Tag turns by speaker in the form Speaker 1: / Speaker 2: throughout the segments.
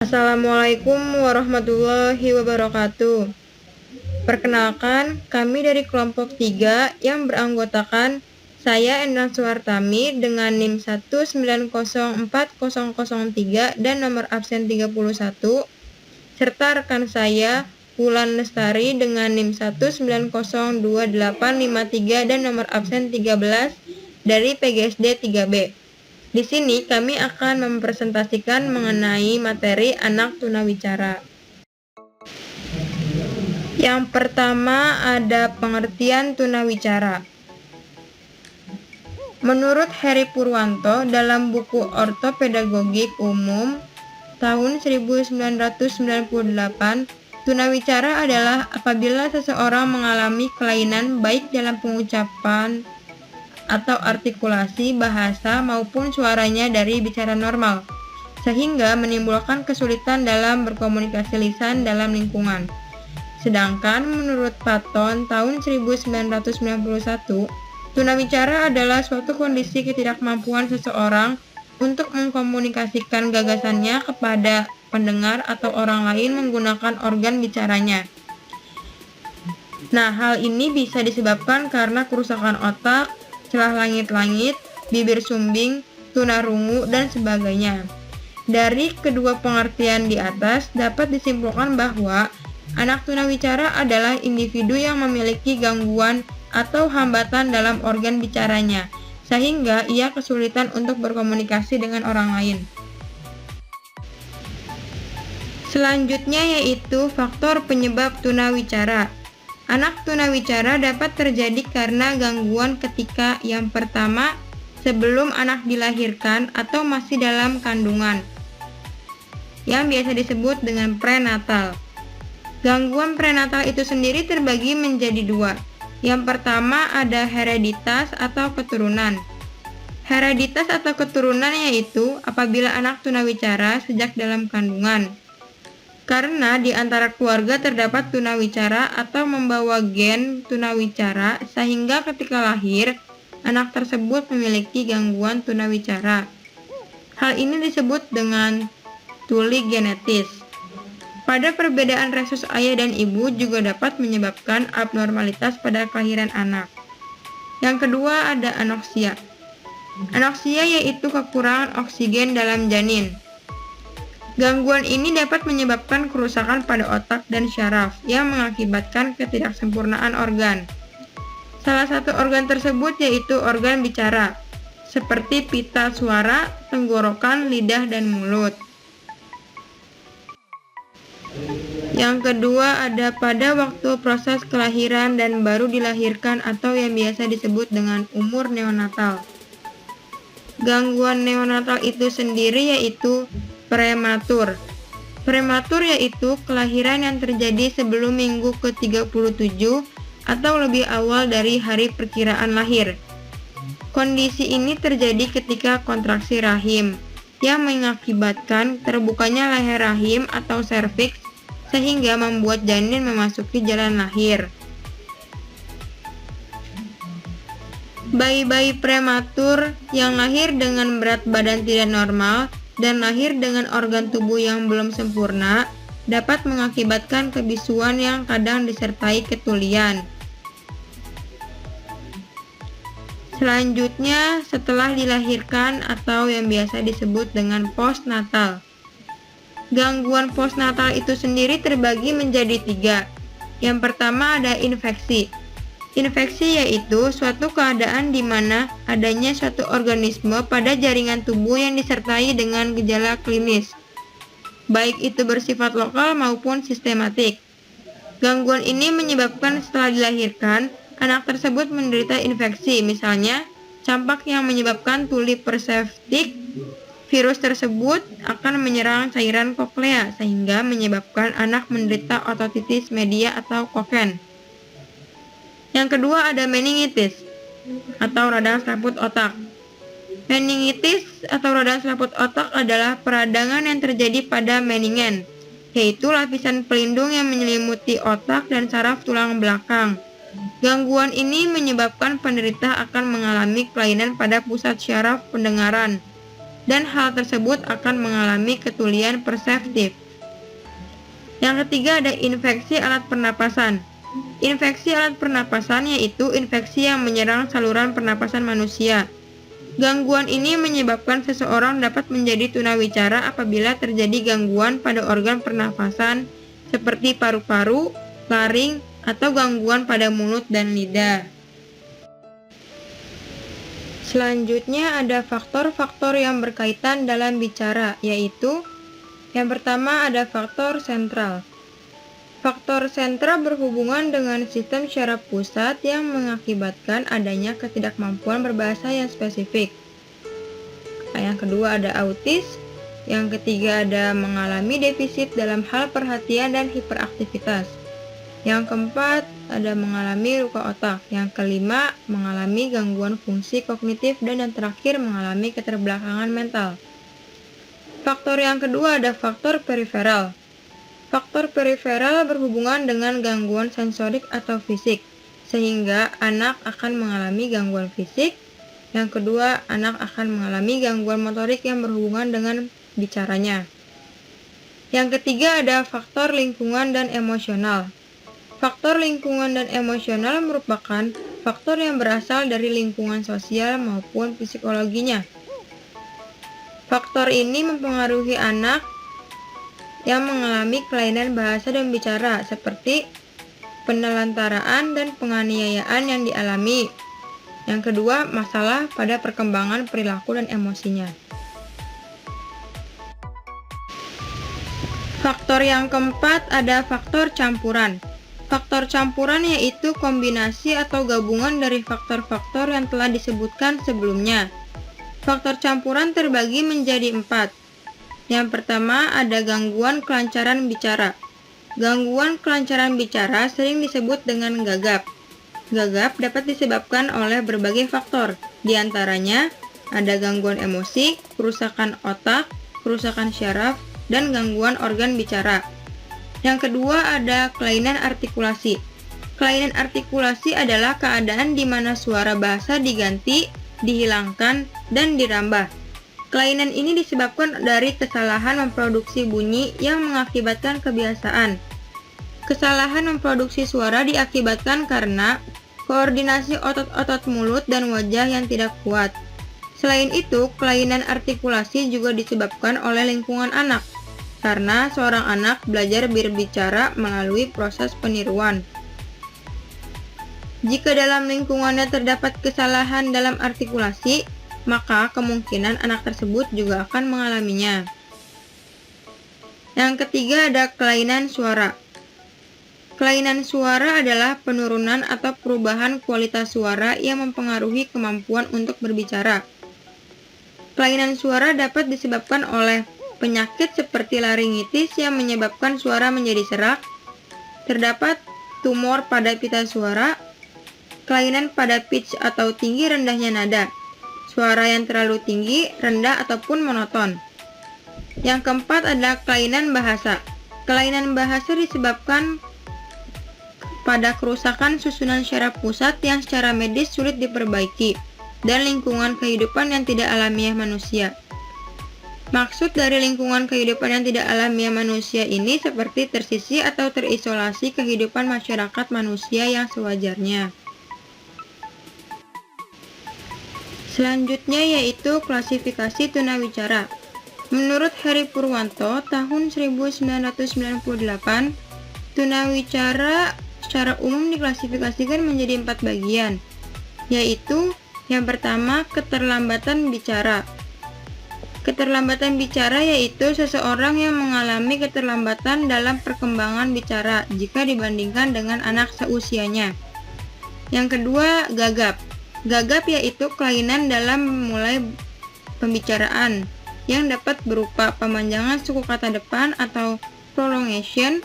Speaker 1: Assalamualaikum warahmatullahi wabarakatuh. Perkenalkan, kami dari kelompok 3 yang beranggotakan saya Endang Suwartami dengan NIM 1904003 dan nomor absen 31, serta rekan saya Wulan Lestari dengan NIM 1902853 dan nomor absen 13 dari PGSD 3B. Di sini kami akan mempresentasikan mengenai materi anak tunawicara. Yang pertama ada pengertian tunawicara. Menurut Heri Purwanto dalam buku Ortopedagogik Umum tahun 1998, tunawicara adalah apabila seseorang mengalami kelainan baik dalam pengucapan atau artikulasi bahasa maupun suaranya dari bicara normal, sehingga menimbulkan kesulitan dalam berkomunikasi lisan dalam lingkungan. Sedangkan menurut Patton tahun 1991, tunawicara adalah suatu kondisi ketidakmampuan seseorang untuk mengkomunikasikan gagasannya kepada pendengar atau orang lain menggunakan organ bicaranya. Nah, hal ini bisa disebabkan karena kerusakan otak, celah langit-langit, bibir sumbing, tunarungu, dan sebagainya. Dari kedua pengertian di atas dapat disimpulkan bahwa anak tunawicara adalah individu yang memiliki gangguan atau hambatan dalam organ bicaranya, sehingga ia kesulitan untuk berkomunikasi dengan orang lain. Selanjutnya yaitu faktor penyebab tunawicara. Anak tunawicara dapat terjadi karena gangguan ketika yang pertama sebelum anak dilahirkan atau masih dalam kandungan, yang biasa disebut dengan prenatal. Gangguan prenatal itu sendiri terbagi menjadi dua. Yang pertama ada hereditas atau keturunan. Hereditas atau keturunan yaitu apabila anak tunawicara sejak dalam kandungan, karena di antara keluarga terdapat tunawicara atau membawa gen tunawicara, sehingga ketika lahir, anak tersebut memiliki gangguan tunawicara. Hal ini disebut dengan tuli genetis. Pada perbedaan resus ayah dan ibu juga dapat menyebabkan abnormalitas pada kelahiran anak. Yang kedua ada anoksia. Anoksia yaitu kekurangan oksigen dalam janin. Gangguan ini dapat menyebabkan kerusakan pada otak dan syaraf yang mengakibatkan ketidaksempurnaan organ. Salah satu organ tersebut yaitu organ bicara, seperti pita suara, tenggorokan, lidah, dan mulut. Yang kedua ada pada waktu proses kelahiran dan baru dilahirkan atau yang biasa disebut dengan umur neonatal. Gangguan neonatal itu sendiri yaitu prematur. Prematur yaitu kelahiran yang terjadi sebelum minggu ke-37 atau lebih awal dari hari perkiraan lahir. Kondisi ini terjadi ketika kontraksi rahim yang mengakibatkan terbukanya leher rahim atau serviks sehingga membuat janin memasuki jalan lahir. Bayi-bayi prematur yang lahir dengan berat badan tidak normal dan lahir dengan organ tubuh yang belum sempurna dapat mengakibatkan kebisuan yang kadang disertai ketulian. Selanjutnya, setelah dilahirkan atau yang biasa disebut dengan postnatal. Gangguan postnatal itu sendiri terbagi menjadi 3. Yang pertama ada infeksi. Infeksi yaitu suatu keadaan di mana adanya suatu organisme pada jaringan tubuh yang disertai dengan gejala klinis, baik itu bersifat lokal maupun sistematik. Gangguan ini menyebabkan setelah dilahirkan, anak tersebut menderita infeksi, misalnya campak yang menyebabkan tuli perseptik. Virus tersebut akan menyerang cairan koklea sehingga menyebabkan anak menderita otitis media atau koken. Yang kedua ada meningitis atau radang selaput otak. Meningitis atau radang selaput otak adalah peradangan yang terjadi pada meningen, yaitu lapisan pelindung yang menyelimuti otak dan saraf tulang belakang. Gangguan ini menyebabkan penderita akan mengalami kelainan pada pusat syaraf pendengaran. dan hal tersebut akan mengalami ketulian perseptif. Yang ketiga ada infeksi alat pernapasan. Infeksi alat pernapasan yaitu infeksi yang menyerang saluran pernapasan manusia. Gangguan ini menyebabkan seseorang dapat menjadi tunawicara apabila terjadi gangguan pada organ pernapasan seperti paru-paru, laring, atau gangguan pada mulut dan lidah. Selanjutnya ada faktor-faktor yang berkaitan dalam bicara, yaitu yang pertama ada faktor sentral. Faktor sentral berhubungan dengan sistem syaraf pusat yang mengakibatkan adanya ketidakmampuan berbahasa yang spesifik. Yang kedua ada autis. Yang ketiga ada mengalami defisit dalam hal perhatian dan hiperaktivitas. Yang keempat ada mengalami luka otak. Yang kelima mengalami gangguan fungsi kognitif, dan yang terakhir mengalami keterbelakangan mental. Faktor yang kedua ada faktor periferal. Faktor periferal berhubungan dengan gangguan sensorik atau fisik, sehingga anak akan mengalami gangguan fisik. Yang kedua, anak akan mengalami gangguan motorik yang berhubungan dengan bicaranya. Yang ketiga ada faktor lingkungan dan emosional. Faktor lingkungan dan emosional merupakan faktor yang berasal dari lingkungan sosial maupun psikologinya. Faktor ini mempengaruhi anak yang mengalami kelainan bahasa dan bicara, seperti penelantaraan dan penganiayaan yang dialami. Yang kedua, masalah pada perkembangan perilaku dan emosinya. Faktor yang keempat ada faktor campuran. Faktor campuran yaitu kombinasi atau gabungan dari faktor-faktor yang telah disebutkan sebelumnya. Faktor campuran terbagi menjadi 4. Yang pertama ada gangguan kelancaran bicara. Gangguan kelancaran bicara sering disebut dengan gagap. Gagap dapat disebabkan oleh berbagai faktor, di antaranya ada gangguan emosi, kerusakan otak, kerusakan syaraf, dan gangguan organ bicara. Yang kedua ada kelainan artikulasi. Kelainan artikulasi adalah keadaan di mana suara bahasa diganti, dihilangkan, dan dirambah. Kelainan ini disebabkan dari kesalahan memproduksi bunyi yang mengakibatkan kebiasaan. Kesalahan memproduksi suara diakibatkan karena koordinasi otot-otot mulut dan wajah yang tidak kuat. Selain itu, kelainan artikulasi juga disebabkan oleh lingkungan anak, karena seorang anak belajar berbicara melalui proses peniruan. Jika dalam lingkungannya terdapat kesalahan dalam artikulasi, maka kemungkinan anak tersebut juga akan mengalaminya. Yang ketiga ada kelainan suara. Kelainan suara adalah penurunan atau perubahan kualitas suara yang mempengaruhi kemampuan untuk berbicara. Kelainan suara dapat disebabkan oleh penyakit seperti laringitis yang menyebabkan suara menjadi serak, terdapat tumor pada pita suara, kelainan pada pitch atau tinggi rendahnya nada, suara yang terlalu tinggi, rendah, ataupun monoton. Yang keempat adalah kelainan bahasa. Kelainan bahasa disebabkan pada kerusakan susunan syaraf pusat yang secara medis sulit diperbaiki, dan lingkungan kehidupan yang tidak alamiah manusia. Maksud dari lingkungan kehidupan yang tidak alamiah manusia ini seperti tersisih atau terisolasi kehidupan masyarakat manusia yang sewajarnya. Selanjutnya yaitu klasifikasi tunawicara. Menurut Heri Purwanto tahun 1998, tunawicara secara umum diklasifikasikan menjadi 4 bagian, yaitu yang pertama keterlambatan bicara. Keterlambatan bicara yaitu seseorang yang mengalami keterlambatan dalam perkembangan bicara jika dibandingkan dengan anak seusianya. Yang kedua, gagap. Gagap yaitu kelainan dalam memulai pembicaraan yang dapat berupa pemanjangan suku kata depan atau prolongation.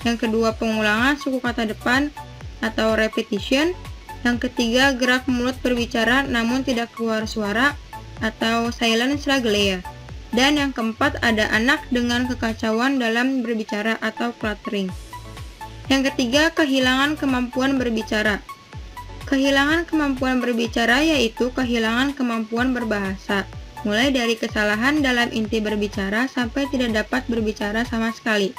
Speaker 1: Yang kedua, pengulangan suku kata depan atau repetition. Yang ketiga, gerak mulut berbicara namun tidak keluar suara atau silent slaglea. Dan yang keempat, ada anak dengan kekacauan dalam berbicara atau cluttering. Yang ketiga, kehilangan kemampuan berbicara. Kehilangan kemampuan berbicara yaitu kehilangan kemampuan berbahasa. mulai dari kesalahan dalam inti berbicara sampai tidak dapat berbicara sama sekali.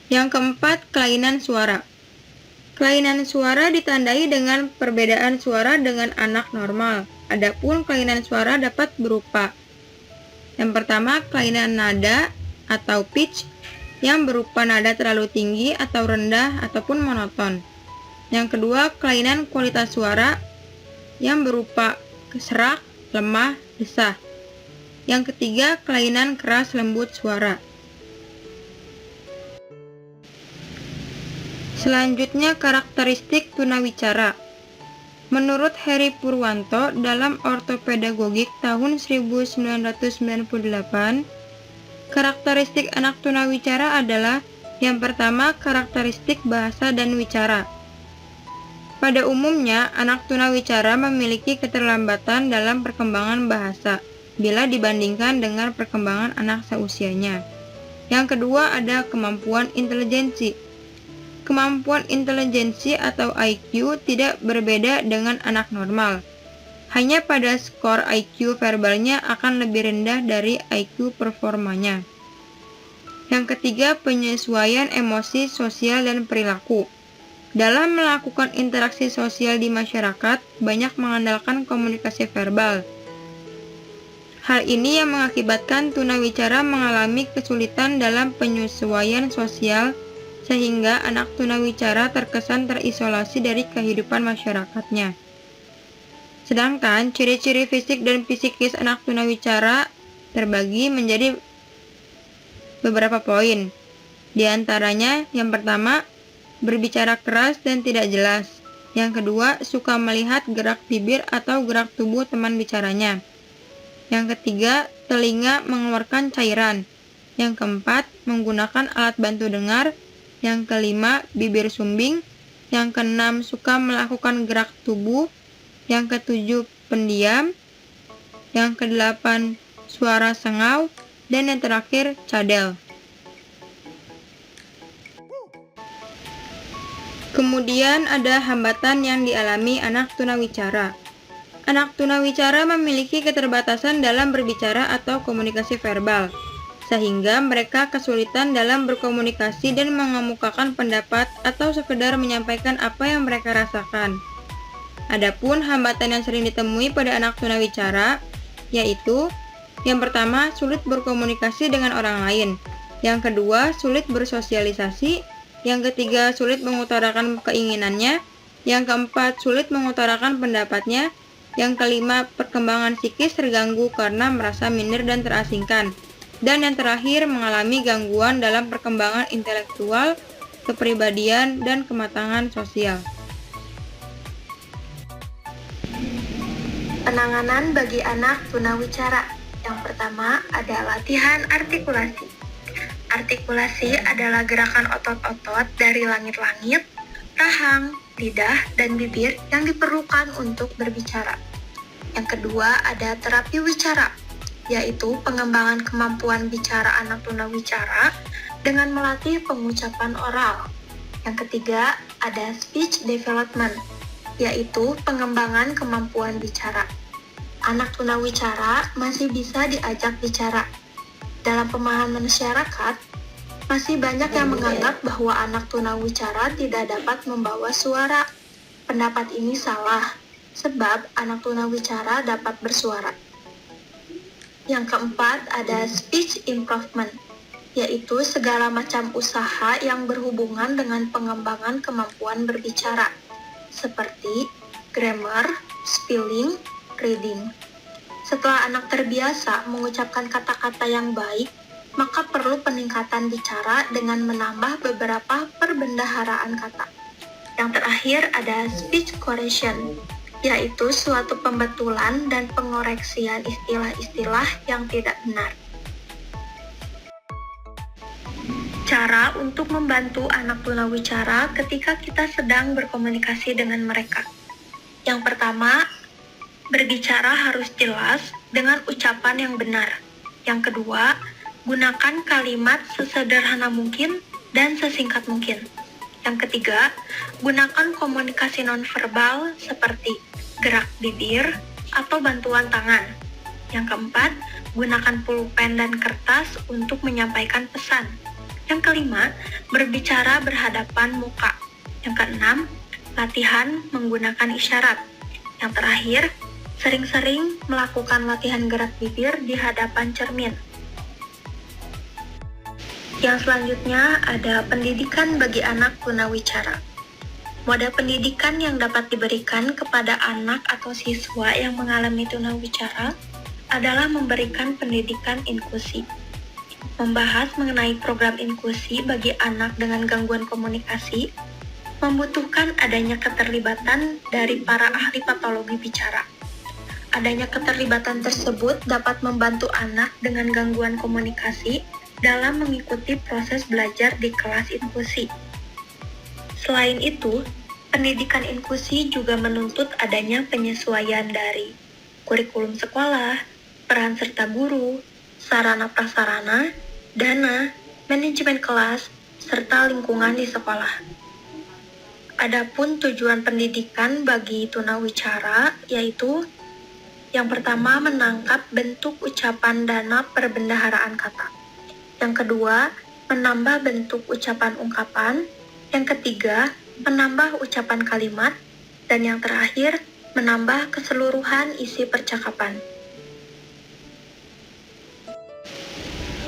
Speaker 1: Yang keempat, kelainan suara. Kelainan suara ditandai dengan perbedaan suara dengan anak normal. Adapun kelainan suara dapat berupa: yang pertama, kelainan nada atau pitch, yang berupa nada terlalu tinggi atau rendah ataupun monoton. Yang kedua, kelainan kualitas suara, yang berupa serak, lemah, desah. Yang ketiga, kelainan keras lembut suara. Selanjutnya, karakteristik tunawicara. Menurut Heri Purwanto dalam Ortopedagogik tahun 1998, karakteristik anak tunawicara adalah: yang pertama, karakteristik bahasa dan wicara. Pada umumnya, anak tunawicara memiliki keterlambatan dalam perkembangan bahasa bila dibandingkan dengan perkembangan anak seusianya. Yang kedua, ada kemampuan intelijensi. Kemampuan intelijensi atau IQ tidak berbeda dengan anak normal. Hanya pada skor IQ verbalnya akan lebih rendah dari IQ performanya. Yang ketiga, penyesuaian emosi, sosial, dan perilaku. Dalam melakukan interaksi sosial di masyarakat, banyak mengandalkan komunikasi verbal. Hal ini yang mengakibatkan tunawicara mengalami kesulitan dalam penyesuaian sosial, sehingga anak tunawicara terkesan terisolasi dari kehidupan masyarakatnya. Sedangkan ciri-ciri fisik dan psikis anak tunawicara terbagi menjadi beberapa poin. Di antaranya, yang pertama, berbicara keras dan tidak jelas. Yang kedua, suka melihat gerak bibir atau gerak tubuh teman bicaranya. Yang ketiga, telinga mengeluarkan cairan. Yang keempat, menggunakan alat bantu dengar. Yang kelima, bibir sumbing. Yang keenam, suka melakukan gerak tubuh. Yang ketujuh, pendiam. Yang kedelapan, suara sengau. Dan yang terakhir, cadel. Kemudian ada hambatan yang dialami anak tunawicara. Anak tunawicara memiliki keterbatasan dalam berbicara atau komunikasi verbal, sehingga mereka kesulitan dalam berkomunikasi dan mengemukakan pendapat atau sekedar menyampaikan apa yang mereka rasakan. Adapun hambatan yang sering ditemui pada anak tunawicara yaitu: yang pertama, sulit berkomunikasi dengan orang lain. Yang kedua, sulit bersosialisasi. Yang ketiga, sulit mengutarakan keinginannya. Yang keempat, sulit mengutarakan pendapatnya. Yang kelima, perkembangan psikis terganggu karena merasa minder dan terasingkan. Dan yang terakhir, mengalami gangguan dalam perkembangan intelektual, kepribadian, dan kematangan sosial.
Speaker 2: Penanganan bagi anak tunawicara. Yang pertama ada latihan artikulasi. Artikulasi adalah gerakan otot-otot dari langit-langit, rahang, lidah, dan bibir yang diperlukan untuk berbicara. Yang kedua ada terapi wicara, yaitu pengembangan kemampuan bicara anak tunawicara dengan melatih pengucapan oral. Yang ketiga ada speech development, yaitu pengembangan kemampuan bicara. Anak tunawicara masih bisa diajak bicara. Dalam pemahaman masyarakat, masih banyak yang menganggap bahwa anak tunawicara tidak dapat membawa suara. Pendapat ini salah, sebab anak tunawicara dapat bersuara. Yang keempat ada speech improvement, yaitu segala macam usaha yang berhubungan dengan pengembangan kemampuan berbicara, seperti grammar, spelling, reading. Setelah anak terbiasa mengucapkan kata-kata yang baik, maka perlu peningkatan bicara dengan menambah beberapa perbendaharaan kata. Yang terakhir ada speech correction, yaitu suatu pembetulan dan pengoreksian istilah-istilah yang tidak benar. Cara untuk membantu anak tunawicara ketika kita sedang berkomunikasi dengan mereka. Yang pertama, berbicara harus jelas dengan ucapan yang benar. Yang kedua, gunakan kalimat sesederhana mungkin dan sesingkat mungkin. Yang ketiga, gunakan komunikasi nonverbal seperti gerak bibir, atau bantuan tangan. Yang keempat, gunakan pulpen dan kertas untuk menyampaikan pesan. Yang kelima, berbicara berhadapan muka. Yang keenam, latihan menggunakan isyarat. Yang terakhir, sering-sering melakukan latihan gerak bibir di hadapan cermin. Yang selanjutnya ada pendidikan bagi anak tunawicara. Model pendidikan yang dapat diberikan kepada anak atau siswa yang mengalami tunawicara adalah memberikan pendidikan inklusi. Membahas mengenai program inklusi bagi anak dengan gangguan komunikasi membutuhkan adanya keterlibatan dari para ahli patologi bicara. Adanya keterlibatan tersebut dapat membantu anak dengan gangguan komunikasi dalam mengikuti proses belajar di kelas inklusi. Selain itu, pendidikan inklusi juga menuntut adanya penyesuaian dari kurikulum sekolah, peran serta guru, sarana prasarana, dana, manajemen kelas, serta lingkungan di sekolah. Adapun tujuan pendidikan bagi tunawicara yaitu yang pertama menangkap bentuk ucapan dana perbendaharaan kata. Yang kedua, menambah bentuk ucapan ungkapan. Yang ketiga, menambah ucapan kalimat. Dan yang terakhir, menambah keseluruhan isi percakapan.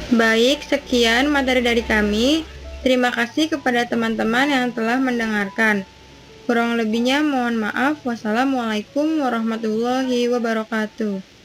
Speaker 1: Baik, sekian materi dari kami. Terima kasih kepada teman-teman yang telah mendengarkan. Kurang lebihnya mohon maaf. Wassalamualaikum warahmatullahi wabarakatuh.